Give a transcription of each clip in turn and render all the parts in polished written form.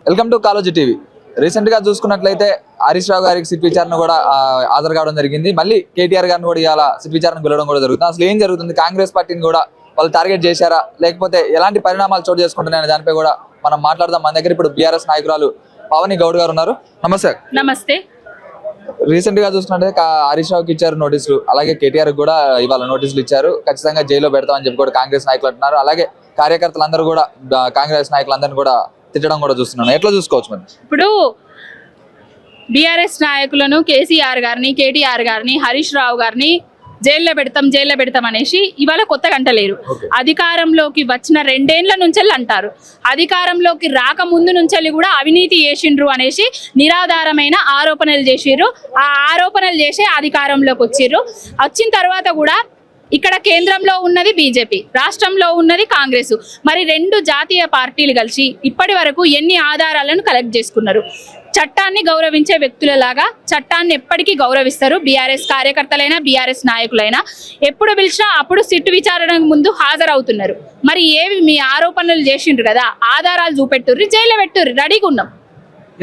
Welcome to Kaloji TV. Recent గా చూసుకున్నట్లయితే హరీష్ రావు గారికి సిట్ విచారణ కూడా హాజరు కావడం జరిగింది. మళ్ళీ కేటీఆర్ గారిని కూడా ఇవాళ సిట్ విచారణకు వెళ్ళడం కూడా జరుగుతుంది. అసలు ఏం జరుగుతుంది, కాంగ్రెస్ పార్టీని కూడా వాళ్ళు టార్గెట్ చేశారా, లేకపోతే ఎలాంటి పరిణామాలు చోటు చేసుకుంటున్నాయనే దానిపై కూడా మనం మాట్లాడదాం. మన దగ్గర ఇప్పుడు బీఆర్ఎస్ నాయకురాలు పవని గౌడ్ గారు ఉన్నారు. నమస్తే. నమస్తే. రీసెంట్ గా చూసుకున్నట్లయితే హరీష్ రావుకి ఇచ్చారు నోటీసులు, అలాగే కేటీఆర్ కూడా ఇవాళ నోటీసులు ఇచ్చారు. ఖచ్చితంగా జైల్లో పెడతామని చెప్పి కూడా కాంగ్రెస్ నాయకులు అంటున్నారు. అలాగే కార్యకర్తలందరూ కూడా కాంగ్రెస్ నాయకులందరినీ కూడా తిట్టడం కూడా చూస్తున్నాను. ఎట్లా చూసుకోవచ్చు మరి? ఇప్పుడు బీఆర్ఎస్ నాయకులను కేసీఆర్ గారిని, కేటీఆర్ గారిని, హరీష్ రావు గారిని జైల్లో పెడతాం అనేసి ఇవాళ కొత్తగా అంటలేరు. అధికారంలోకి వచ్చిన 2 ఏళ్ల నుంచెల్లి అంటారు. అధికారంలోకి రాకముందు నుంచెల్లి కూడా అవినీతి చేసిండ్రు అనేసి నిరాధారమైన ఆరోపణలు చేసిర్రు. ఆ ఆరోపణలు చేసే అధికారంలోకి వచ్చిన తర్వాత కూడా ఇక్కడ కేంద్రంలో ఉన్నది బీజేపీ, రాష్ట్రంలో ఉన్నది కాంగ్రెస్. మరి 2 జాతీయ పార్టీలు కలిసి ఇప్పటి వరకు ఎన్ని ఆధారాలను కలెక్ట్ చేసుకున్నారు? చట్టాన్ని గౌరవించే వ్యక్తులలాగా చట్టాన్ని ఎప్పటికీ గౌరవిస్తారు. బీఆర్ఎస్ కార్యకర్తలైనా బీఆర్ఎస్ నాయకులైనా ఎప్పుడు పిలిచినా అప్పుడు సిట్టు విచారణకు ముందు హాజరవుతున్నారు. మరి ఏవి మీ ఆరోపణలు చేసిండ్రు కదా, ఆధారాలు చూపెట్టుర్రి, జైల్లో పెట్టుర్రి, రెడీగా ఉన్నాం.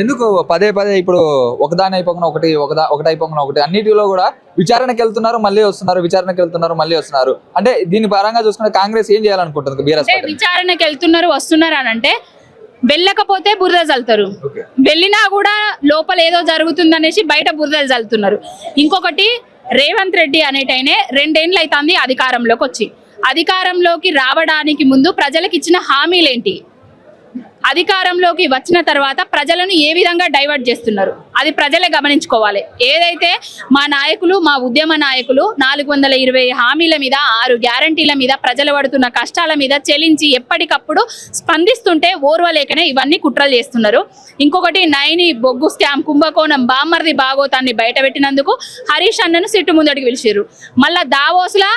ఎందుకు పదే ఇప్పుడు ఒకదాని అయిపోకుండా ఒకటి అయిపోకుండా ఒకటి అన్నిటిలో కూడా విచారణకి వెళ్తున్నారు, మళ్ళీ వస్తున్నారు. అంటే దీని పరంగా చూసుకుంటే కాంగ్రెస్ ఏం చేయాలనుకుంటుంది? బీఆర్ఎస్ విచారణకి వస్తున్నారు అని అంటే వెళ్ళకపోతే బురద చల్లుతారు, వెళ్ళినా కూడా లోపల ఏదో జరుగుతుంది అనేసి బయట బురదలు చల్లుతున్నారు. ఇంకొకటి, రేవంత్ రెడ్డి అనేటైనే 2 ఏళ్ళు అవుతుంది అధికారంలోకి రావడానికి ముందు ప్రజలకు ఇచ్చిన హామీలేంటి, అధికారంలోకి వచ్చిన తర్వాత ప్రజలను ఏ విధంగా డైవర్ట్ చేస్తున్నారు, అది ప్రజలే గమనించుకోవాలి. ఏదైతే మా నాయకులు, మా ఉద్యమ నాయకులు 420 హామీల మీద, 6 గ్యారంటీల మీద, ప్రజలు పడుతున్న కష్టాల మీద చెలించి ఎప్పటికప్పుడు స్పందిస్తుంటే ఓర్వలేకనే ఇవన్నీ కుట్రలు చేస్తున్నారు. ఇంకొకటి, నైని బొగ్గు స్కామ్, కుంభకోణం, బామ్మర్ది భాగోతాన్ని బయటపెట్టినందుకు హరీష్ అన్నను సిట్టు ముందడికి పిలిచారు. మళ్ళా దావోస్లా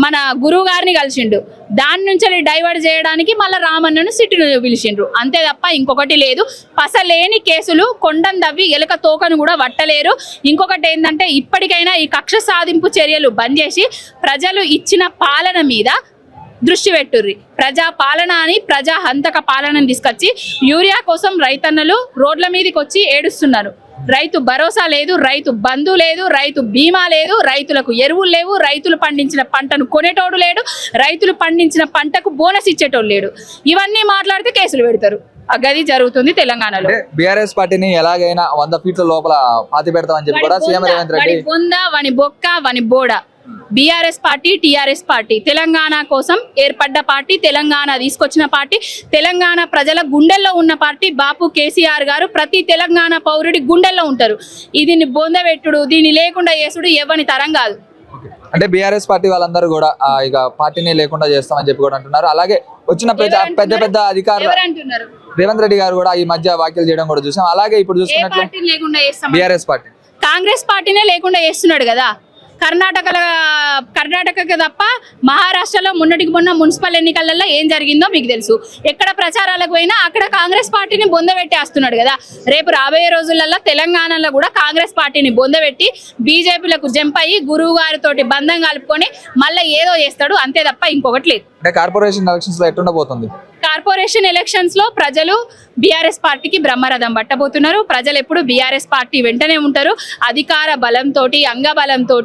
మన గురువు గారిని కలిసిండు, దాని నుంచి డైవర్ట్ చేయడానికి మళ్ళీ రామన్నను సిట్టును పిలిచిండ్రు. అంతే తప్ప ఇంకొకటి లేదు. పసలేని కేసులు కొండం దవ్వి ఎలుక తోకను కూడా పట్టలేరు. ఇంకొకటి ఏంటంటే, ఇప్పటికైనా ఈ కక్ష సాధింపు చర్యలు బంద్ చేసి ప్రజలు ఇచ్చిన పాలన మీద దృష్టి పెట్టుర్రి. ప్రజా పాలన అని ప్రజా హంతక పాలనను తీసుకొచ్చి యూరియా కోసం రైతన్నలు రోడ్ల మీదకి వచ్చి ఏడుస్తున్నారు. రైతు భరోసా లేదు, రైతు బంధు లేదు, రైతు బీమా లేదు, రైతులకు ఎరువులు లేవు, రైతులు పండించిన పంటను కొనేటోడు లేడు, రైతులు పండించిన పంటకు బోనస్ ఇచ్చేటోడు లేడు. ఇవన్నీ మాట్లాడితే కేసులు పెడతారు. గది జరుగుతుంది తెలంగాణలో. బీఆర్ఎస్ పార్టీని ఎలాగైనా 100 ఫీట్ల లోపల పాతి పెడతామని చెప్పి కూడా సీఎం రేవంత్ రెడ్డి వని బొక్క వని బోడ. BRS party, TRS party Telangana కోసం ఏర్పడ్డ పార్టీ, తెలంగాణ తీసుకొచ్చిన పార్టీ, తెలంగాణ ప్రజల గుండెల్లో ఉన్న పార్టీ. బాపు కేసీఆర్ గారు ప్రతి తెలంగాణ పౌరుడి గుండెల్లో ఉంటారు. దీన్ని బొందబెట్టుడు, దీన్ని లేకుండా చేసుడు ఎవరి తరం కాదు. అంటే బీఆర్ఎస్ పార్టీ వాళ్ళందరూ కూడా ఇక పార్టీని లేకుండా చేస్తామని చెప్పి కూడా అంటున్నారు. అలాగే వచ్చిన పెద్ద అధికారులు రేవంత్ రెడ్డి గారు కూడా ఈ మధ్య వ్యాఖ్యలు చేయడం కూడా చూసాం. అలాగే ఇప్పుడు చూసుకున్నట్లు బీఆర్ఎస్ పార్టీ, కాంగ్రెస్ పార్టీనే లేకుండా చేస్తున్నాడు కదా. కర్ణాటకకి తప్ప మహారాష్ట్రలో మొన్నటికి మొన్న మున్సిపల్ ఎన్నికలలో ఏం జరిగిందో మీకు తెలుసు. ఎక్కడ ప్రచారాలకు పోయినా అక్కడ కాంగ్రెస్ పార్టీని బొందబెట్టేస్తున్నాడు కదా. రేపు రాబోయే రోజులలో తెలంగాణలో కూడా కాంగ్రెస్ పార్టీని బొందబెట్టి బీజేపీలకు జంప్ అయ్యి గురువు గారితో బంధం కలుపుకొని మళ్ళీ ఏదో చేస్తాడు. అంతే తప్ప ఇంకొకటి లేదు. కార్పొరేషన్ ఎలక్షన్స్ లో ఎట్లుండబోతుంది? కార్పొరేషన్ ఎలక్షన్స్ లో ప్రజలు బీఆర్ఎస్ పార్టీకి బ్రహ్మరథం పట్టబోతున్నారు. ప్రజలు ఎప్పుడు బీఆర్ఎస్ పార్టీ వెంటనే ఉంటారు. అధికార బలంతో, అంగబలంతో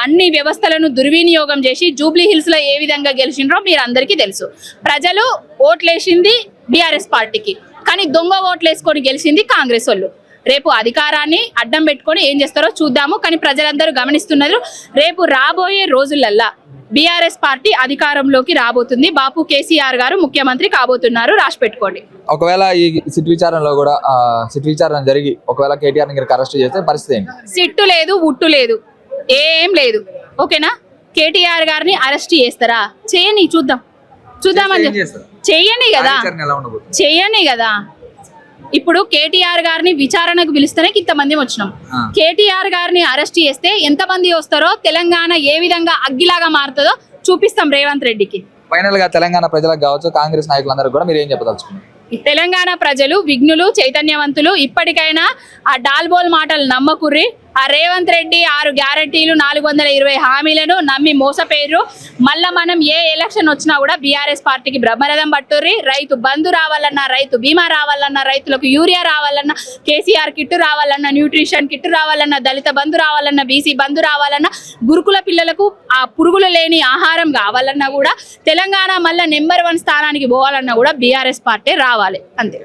అన్ని వ్యవస్థలను దుర్వినియోగం చేసి జూబ్లీ హిల్స్ లో ఏ విధంగా గెలిచిండ్రో మీరు అందరికీ తెలుసు. ప్రజలు ఓట్లేసింది బీఆర్ఎస్ పార్టీకి, కానీ దొంగ ఓట్లేసుకొని గెలిచింది కాంగ్రెస్ వాళ్ళు. రేపు అధికారాన్ని అడ్డం పెట్టుకొని ఏం చేస్తారో చూద్దాము. కానీ ప్రజలందరూ గమనిస్తున్నారు. రేపు రాబోయే రోజులల్లా బీఆర్ఎస్ పార్టీ అధికారంలోకి రాబోతుంది. బాపు కేసీఆర్ గారు ముఖ్యమంత్రి కాబోతున్నారు, రాసి పెట్టుకోండి. ఒకవేళ ఈ సిట్ విచారణలో కూడా సిట్ విచారణ జరిగి ఒకవేళ కేటీఆర్ ని అరెస్ట్ చేస్తే పరిస్థితి ఏంటి? సిట్టు లేదు, ఉట్టు లేదు, ఏం లేదు. ఓకేనా? కేటీఆర్ గారిని అరెస్ట్ చేస్తారా? చేయని చూద్దామని చెయ్యని కదా. ఇప్పుడు కేటీఆర్ గారిని విచారణకు పిలిస్తేనే ఇంతమంది వచ్చినాం. కేటీఆర్ గారిని అరెస్ట్ చేస్తే ఎంతమంది వస్తారో, తెలంగాణ ఏ విధంగా అగ్గిలాగా మారుతుందో చూపిస్తాం రేవంత్ రెడ్డికి. ఫైనల్ గా తెలంగాణ ప్రజలకు కావచ్చు, కాంగ్రెస్ నాయకులందరూ కూడా మీరు ఏం చెప్పదలుచుకున్నారు? తెలంగాణ ప్రజలు విఘ్నులు, చైతన్యవంతులు. ఇప్పటికైనా ఆ డాల్బోల్ మాటలు నమ్మకుర్రి. ఆ రేవంత్ రెడ్డి 6 గ్యారెంటీలు 420 హామీలను నమ్మి మోసపోయారు. మళ్ళా మనం ఏ ఎలక్షన్ వచ్చినా కూడా బీఆర్ఎస్ పార్టీకి బ్రహ్మరథం పట్టుర్రి. రైతు బంధు రావాలన్నా, రైతు బీమా రావాలన్నా, రైతులకు యూరియా రావాలన్నా, కేసీఆర్ కిట్టు రావాలన్నా, న్యూట్రిషన్ కిట్టు రావాలన్నా, దళిత బంధు రావాలన్నా, బీసీ బంధు రావాలన్నా, గురుకుల పిల్లలకు ఆ పురుగులు లేని ఆహారం కావాలన్నా కూడా, తెలంగాణ మళ్ళీ నెంబర్ 1 స్థానానికి పోవాలన్నా కూడా బీఆర్ఎస్ పార్టీ రావాలి అంతే.